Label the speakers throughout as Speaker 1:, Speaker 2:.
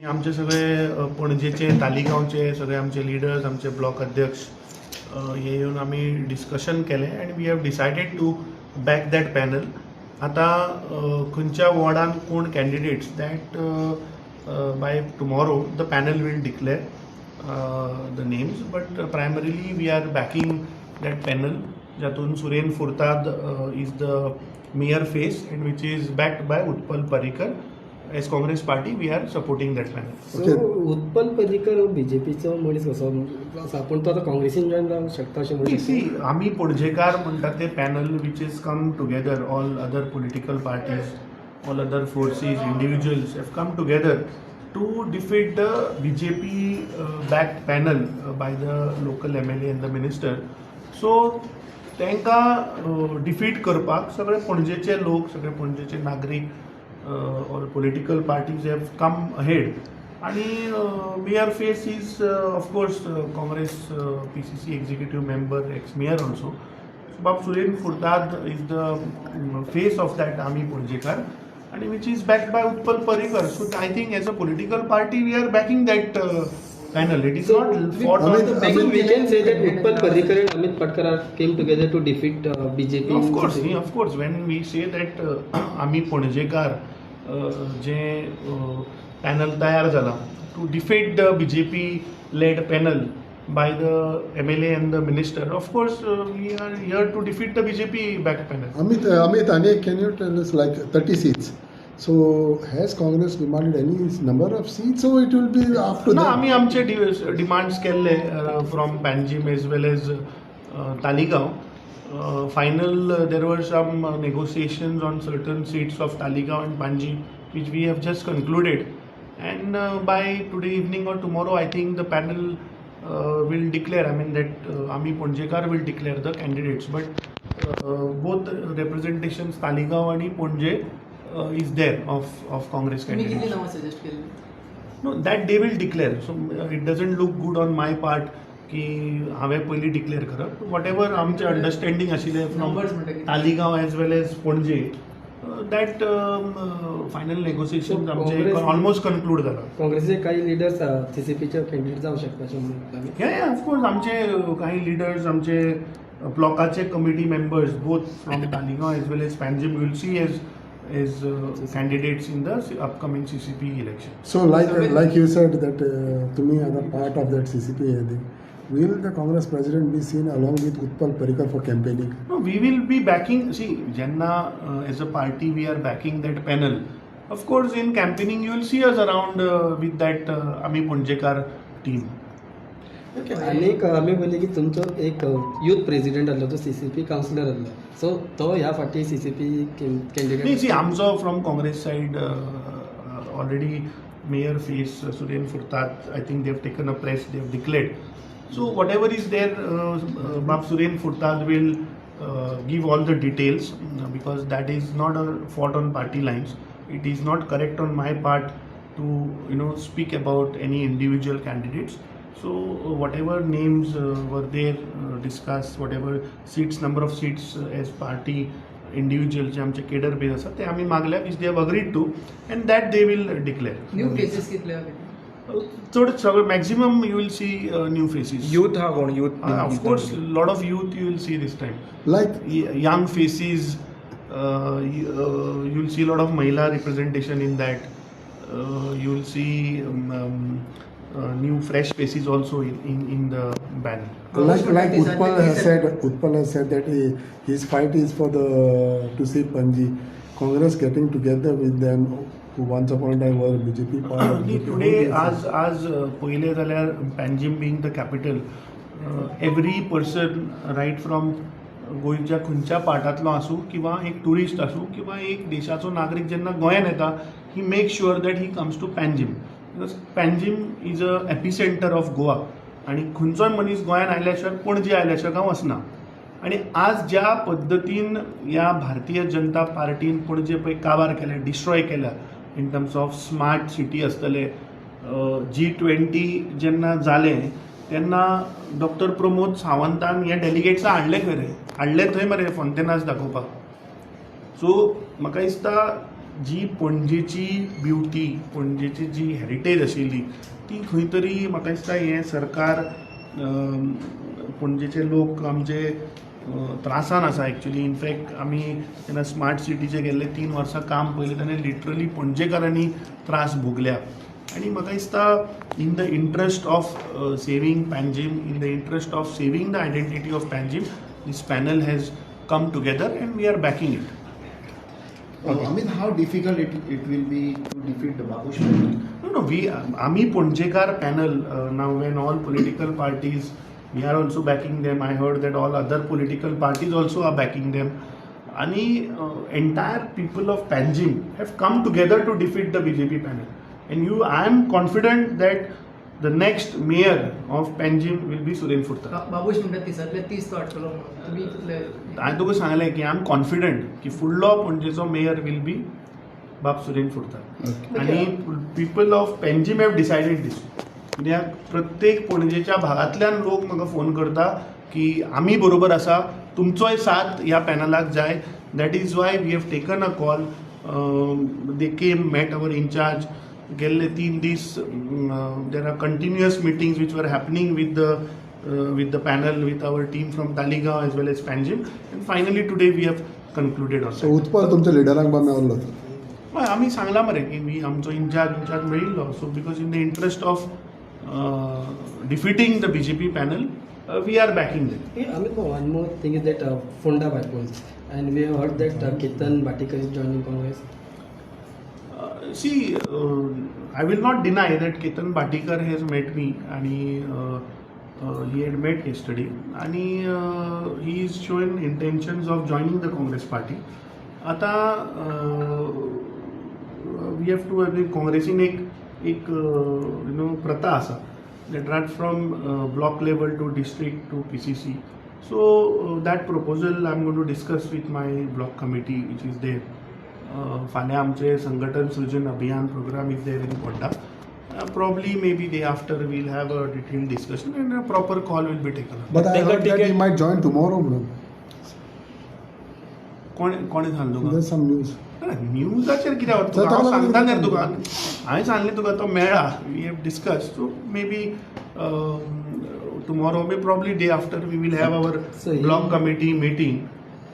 Speaker 1: आमचे सगळे पणजेचे तालिगांवचे सगळे आमचे लिडर्स आमचे ब्लॉक अध्यक्ष हे येऊन आम्ही डिस्कशन केलें and we have decided to back that panel. आतां खंयच्या वॉर्डान कोण candidates that by tomorrow the panel will declare the names, but primarily we are backing that panel जातून Suren Furtado is the mayor face and which is backed by Utpal Parrikar. As Congress party we are supporting that panel.
Speaker 2: So Utpal Parrikar बीजेपीचो मनीस कसो आसा, पूण तो आतां काँग्रेसीन join जावंक शकता अशें म्हणून
Speaker 1: सी आमी पणजेकार म्हणटात ते panel which is come together, all other political parties, all other forces, individuals have come together to defeat the BJP back panel by the local MLA and the minister. So तांकां defeat करपाक सगळे पणजेचे लोक, सगळे पणजेचे नागरीक or political parties have come ahead. And mayor face is of course Congress PCC executive member, ex-mayor also. Bab Suren Furtad is the face of that Ami Ponjekar, and which is backed by Utpal Parrikar. So I think as a political party we are backing that panel. It is not fought on.
Speaker 2: So we can say that Utpal Parrikar and Amit Patkar came together to defeat BJP.
Speaker 1: Of course. When we say that Ami Ponjekar जे panel तयार जाला to defeat the BJP led panel by the MLA and the minister, of course we are here to defeat the BJP backed panel.
Speaker 3: Amit, can you tell us, like 30 seats? So has Congress demanded any number of seats, so it will be up to them?
Speaker 1: No, आम्ही आमचे demands केले from Panjim as well as Taligaon. Final there were some negotiations on certain seats of Taligaon and Panjim which we have just concluded, and by today evening or tomorrow I think the panel will declare, I mean that Ami Ponjekar will declare the candidates, but both representations Taligaon and Ponje is there of Congress candidates. No, that they will declare, so it doesn't look good on my part की हांवें पयलीं declare करप. Whatever आमचें understanding आशिल्लें from Taleigao as well as Panaji, that final negotiation आमचे almost conclude जाला.
Speaker 2: काँग्रेसीचे काही लिडर्स CCPचे कॅन्डिडेट जावंक शकता अशें म्हणून.
Speaker 1: या ऑफकोर्स आमचे काही लिडर्स, आमचे ब्लॉकाचे committee members both from Taleigao as well as Panjim will see as candidates in the upcoming CCP election.
Speaker 3: So like you said that to me as a part of that CCP, will the Congress president be seen along with Utpal Parrikar for campaigning?
Speaker 1: No, we will be backing. See, Janna as a party we are backing that panel. Of course, in campaigning you will see us around with that Ami Ponjekar team.
Speaker 2: आनीक आमी पयलीं की तुमचो एक youth president आसलो, तो CCP councillor आसलो, सो तो ह्या फाटी CCP कॅन्डिडेट.
Speaker 1: नाही, सी आमचो from Congress side already mayor face Suren Furtado, I think they have taken a press, they have declared. So what is there Bab Suren Furtado will give all the details because that is not a fault on party lines. It is not correct on my part to speak about any individual candidates. So whatever names were there discussed, whatever seats, number of seats as party individual जे आमचे cadre base आसा ते आमी मागल्या, which they have agreed to, and that they will declare.
Speaker 4: New faces कितले
Speaker 1: चड सगळे maximum you will see new faces.
Speaker 5: Youth हा कोण youth?
Speaker 1: Of course, lot of youth you will see this time.
Speaker 3: Like
Speaker 1: Young faces, you will see a lot of Mahila representation in that. You will see new fresh faces also in the banner.
Speaker 3: Like Utpal has said that his fight is for to see Panji. Congress getting together with them who once upon a time were BJP party.
Speaker 1: Today as पहिले जाल्यार Panjim being the capital, every person right from गोंयच्या खंयच्या पार्टांतलो आसूं किंवा एक tourist आसूं किंवा एक देशाचो नागरीक जेन्ना गोंयांत येता, he make sure that he comes to Panjim. Because Panjim is a epicentre of Goa, आणि खंयचोय मनीस गोंयांत आयल्या शिवाय पणजे आयल्या शिवाय गांव वचना. आणि आज ज्या पद्दतीन ह्या भारतीय जनता पार्टीन पणजे पळय काबार केल्या, डिस्ट्रॉय केल्या in terms of smart city आसतले, G20 जेन्ना जालें तेन्ना डॉक्टर प्रमोद सावंतान हे डेलिगेट्सां हाडले खंय रे, हाडले थंय मरे फॉन्टेनास दाखोवपाक. सो म्हाका दिसता जी पणजेची ब्युटी, पणजेची जी हेरिटेज आशिल्ली ती खंय तरी म्हाका दिसता हें सरकार पणजेचे लोक आमचे त्रासान आसा एक्चुली. इनफॅक्ट आमी जेन्ना स्मार्ट सिटीचे गेल्ले 3 वर्सां काम पयलें तेन्ना लिटरली पणजेकारांनी त्रास भोगल्या. आनी म्हाका दिसता in the interest of saving Panjim, in the interest of saving the identity of Panjim, this panel has come together and we are backing it.
Speaker 4: Amit, how difficult it will be to defeat Babush Pandey?
Speaker 1: No, Ami Ponjekar panel, now when all political parties, we are also backing them. I heard that all other political parties also are backing them. And entire people of Panjim have come together to defeat the BJP panel. And I am confident that the next mayor of Panjim will be Suren Furtado.
Speaker 5: Babush म्हणटा तिसातले 30 तो हाडटलो तुमी कितले
Speaker 1: हांवें तुका सांगलें की I am confident की फुडलो पणजेचो मेयर विल बी बाब सुरेन फुर्ताद. आनी people of Panjim have decided this. कित्याक प्रत्येक पणजेच्या भागांतल्यान लोक म्हाका फोन करता की आमी बरोबर आसा, तुमचोय साथ ह्या पॅनलाक जाय. That is why we have taken a call. They came, met our incharge. गेल्ले 3 दीस there are continuous meetings which were happening with the panel, with our team from Taligaon as well as Panjim, and finally today we have concluded on
Speaker 3: सो उत्पल तुमच्या लिडरांक बा मेळ्ळो तो.
Speaker 1: that. आमी सांगला मरे की मी आमचो इंचार्ज मेळिल्लो. So because in the interest of defeating the BJP panel, we are backing them.
Speaker 2: Amit, one more thing is that Fonda bypolls, and we have heard that Ketan Bhatikar is joining Congress.
Speaker 1: See, I will not deny that Ketan Bhatikar has met me, and he had met yesterday, and he is showing intentions of joining the Congress party. आता we have to काँग्रेसीन एक प्रथा आसा that runs from block level to district to PCC. So that proposal I'm going to discuss with my block committee which is there. फाल्यां आमचे संघटन सृजन अभियान प्रोग्राम इज देयर इन पोड्डा. Probably maybe day after we'll have a detailed discussion and a proper call will be taken.
Speaker 3: But I heard that he might join tomorrow, bro.
Speaker 1: कोणे सांगलो तुका?
Speaker 3: There's some news.
Speaker 1: न्यूजाचेर कितें वता तुका? हांव सांगता न्ही तुका. हांवें सांगलें तुका तो मेळ्ळा. We have discuss. So maybe tomorrow, maybe probably day after, we will have our block committee meeting.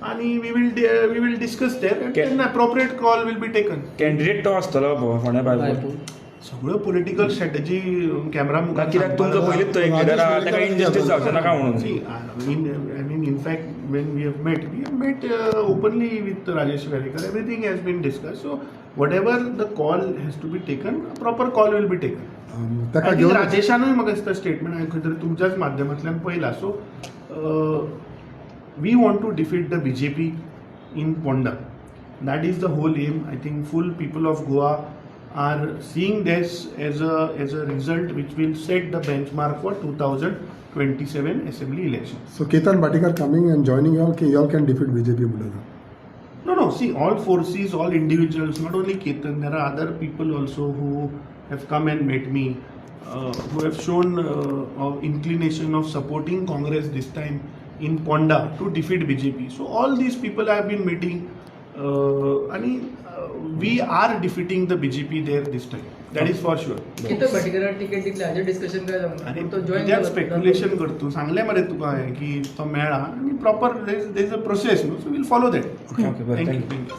Speaker 1: And we will discuss there and an appropriate call will be taken.
Speaker 6: Candidate तो आसतलो फोंड्या bypoll.
Speaker 1: सगळ्यो political strategy camera मुखार
Speaker 6: कित्याक तुमचो पयलींच तो एक लिडर आहा ताका इनजस्टीस जावचें नाका म्हणून.
Speaker 1: I mean, in fact, when we have met openly with Rajesh Varikar. Everything has been discussed. So whatever the call has to be taken, a proper call will be taken.
Speaker 3: ताका
Speaker 1: I think
Speaker 3: घेवन
Speaker 1: राजेशानूय म्हाका दिसता statement हांवें खंय तरी तुमच्याच माध्यमांतल्यान पळयला. सो we want to defeat the BJP in Ponda. That is the whole aim. I think full people of Goa are seeing this as a result which will set the benchmark for 2027 assembly election.
Speaker 3: So Ketan Bhatikar coming and joining y'all can defeat BJP Buddha.
Speaker 1: No. See, all forces, all individuals, not only Ketan, there are other people also who have come and met me, who have shown inclination of supporting Congress this time in Ponda to defeat BJP. So all these people I have been meeting, and we are defeating the BJP there this time. That is for sure.
Speaker 5: किती भटिकरा ticket दितले हाजे discussion काय जावं
Speaker 1: आणि
Speaker 5: तो join
Speaker 1: त्यात speculation करतो. सांगले मरे तुका हांवें की तो मेळ्ळा आणि proper there is a process. So will follow that.
Speaker 6: Okay, bye.
Speaker 1: Thank you.